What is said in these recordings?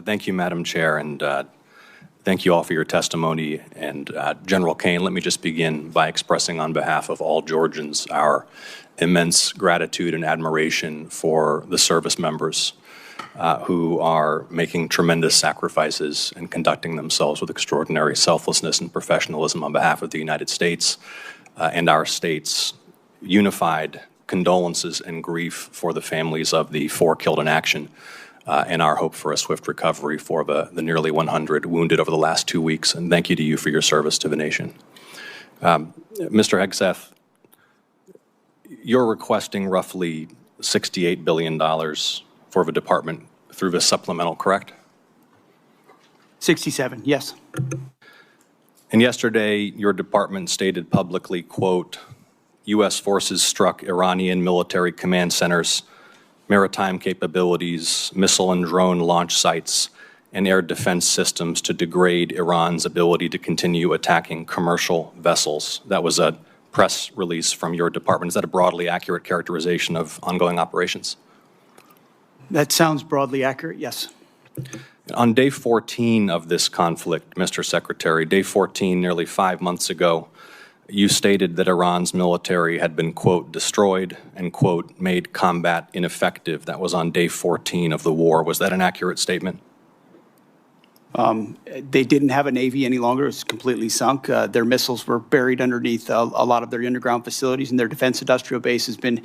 Thank you, Madam Chair, and thank you all for your testimony. And General Kane, let me just begin by expressing on behalf of all Georgians our immense gratitude and admiration for the service members who are making tremendous sacrifices and conducting themselves with extraordinary selflessness and professionalism on behalf of the United States and our state's unified condolences and grief for the families of the 4 killed in action and our hope for a swift recovery for the nearly 100 wounded over the last 2 weeks. And thank you to you for your service to the nation. Mr. Hegseth, you're requesting roughly $68 billion for the department through the supplemental, correct? 67, yes. And yesterday, your department stated publicly, quote, U.S. forces struck Iranian military command centers, maritime capabilities, missile and drone launch sites, and air defense systems to degrade Iran's ability to continue attacking commercial vessels. That was a press release from your department. Is that a broadly accurate characterization of ongoing operations? That sounds broadly accurate, yes. On day 14 of this conflict, Mr. Secretary, day 14, nearly 5 months ago, you stated that Iran's military had been, quote, destroyed and, quote, made combat ineffective. That was on day 14 of the war. Was that an accurate statement? They didn't have a Navy any longer. It's completely sunk. Their missiles were buried underneath a lot of their underground facilities, and their defense industrial base has been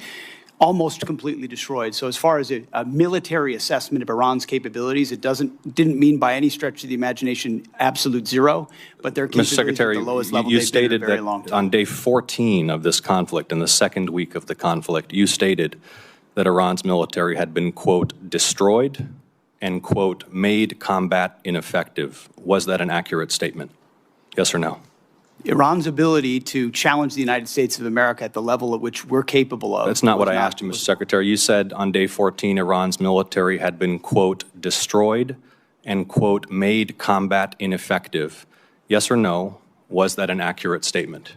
almost completely destroyed. So as far as a military assessment of Iran's capabilities, it didn't mean by any stretch of the imagination absolute zero, but their capabilities at the lowest level you stated that on day 14 of this conflict, in the second week of the conflict, you stated that Iran's military had been, quote, destroyed and, quote, made combat ineffective. Was that an accurate statement? Yes or no? Iran's ability to challenge the United States of America at the level at which we're capable of. That's not what I asked you, Mr. Secretary. You said on day 14 Iran's military had been, quote, destroyed and, quote, made combat ineffective. Yes or no, was that an accurate statement?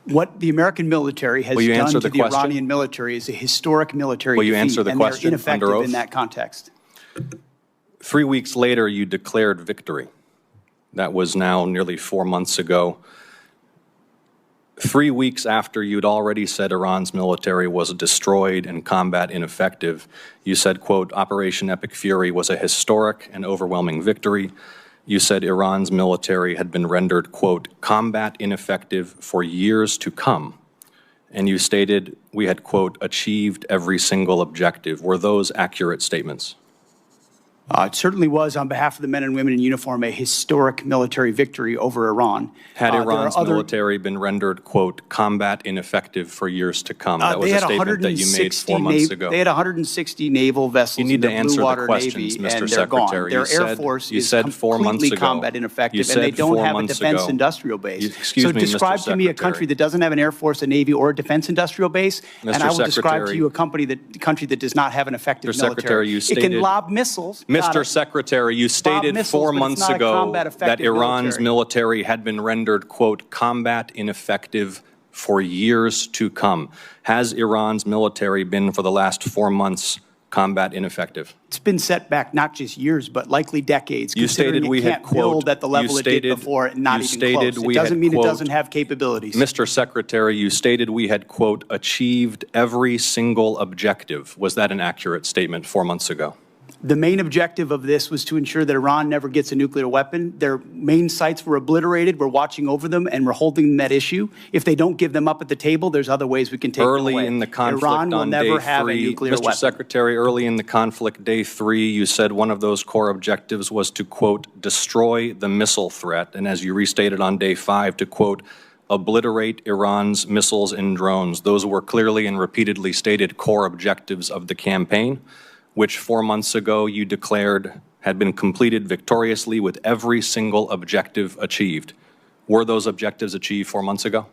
What the American military has done to the Iranian military is a historic military defeat, answer the question and they're ineffective in that context. 3 weeks later, you declared victory. That was now nearly 4 months ago. 3 weeks after you'd already said Iran's military was destroyed and combat ineffective, you said, quote, Operation Epic Fury was a historic and overwhelming victory. You said Iran's military had been rendered, quote, combat ineffective for years to come. And you stated we had, quote, achieved every single objective. Were those accurate statements? It certainly was, on behalf of the men and women in uniform, a historic military victory over Iran. Had Iran's military been rendered, quote, combat ineffective for years to come? That was a statement that you made 4 months ago. They had 160 naval vessels in the Blue Water Navy, and they're gone. Their Air Force is completely combat ineffective, and they don't have a defense industrial base. So describe to me a country that doesn't have an Air Force, a Navy, or a defense industrial base, and I will describe to you a country that does not have an effective military. It can lob missiles. Mr. Secretary, you stated 4 months ago that Iran's military had been rendered, quote, combat ineffective for years to come. Has Iran's military been, for the last 4 months, combat ineffective? It's been set back not just years, but likely decades. You stated we had, quote, build at the level it did before, and not even close. It doesn't mean it doesn't have capabilities. Mr. Secretary, you stated we had, quote, achieved every single objective. Was that an accurate statement 4 months ago? The main objective of this was to ensure that Iran never gets a nuclear weapon. Their main sites were obliterated. We're watching over them, and we're holding that issue. If they don't give them up at the table, there's other ways we can take them away. Early in the conflict Iran will on never day have a 3, nuclear Mr. weapon. Secretary, early in the conflict, day 3, you said one of those core objectives was to, quote, destroy the missile threat. And as you restated on day 5, to, quote, obliterate Iran's missiles and drones. Those were clearly and repeatedly stated core objectives of the campaign, which 4 months ago you declared had been completed victoriously with every single objective achieved. Were those objectives achieved 4 months ago?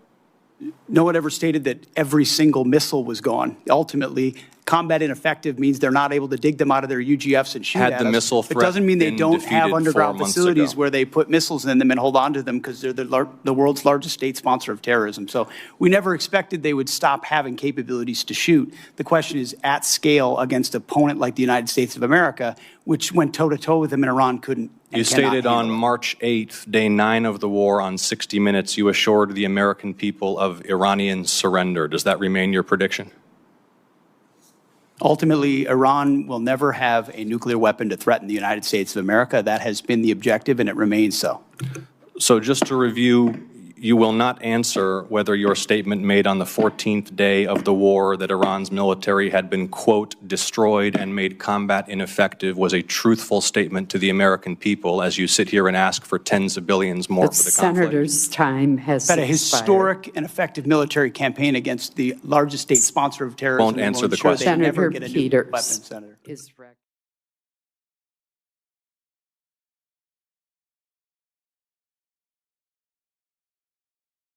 No one ever stated that every single missile was gone. Ultimately, combat ineffective means they're not able to dig them out of their UGFs and shoot at us. Had the missile threat It doesn't mean they don't have underground facilities ago. where they put missiles in them and hold on to them because they're the world's largest state sponsor of terrorism. So we never expected they would stop having capabilities to shoot. The question is at scale against an opponent like the United States of America, which went toe-to-toe with them and Iran couldn't. You stated on March 8th, day 9 of the war, on 60 Minutes, you assured the American people of Iranian surrender. Does that remain your prediction? Ultimately, Iran will never have a nuclear weapon to threaten the United States of America. That has been the objective, and it remains so. So just to review, you will not answer whether your statement made on the 14th day of the war that Iran's military had been, quote, destroyed and made combat ineffective was a truthful statement to the American people as you sit here and ask for tens of billions more for the conflict. Senator's time has expired. A historic and effective military campaign against the largest state sponsor of terrorism won't answer the question. Senator Peter is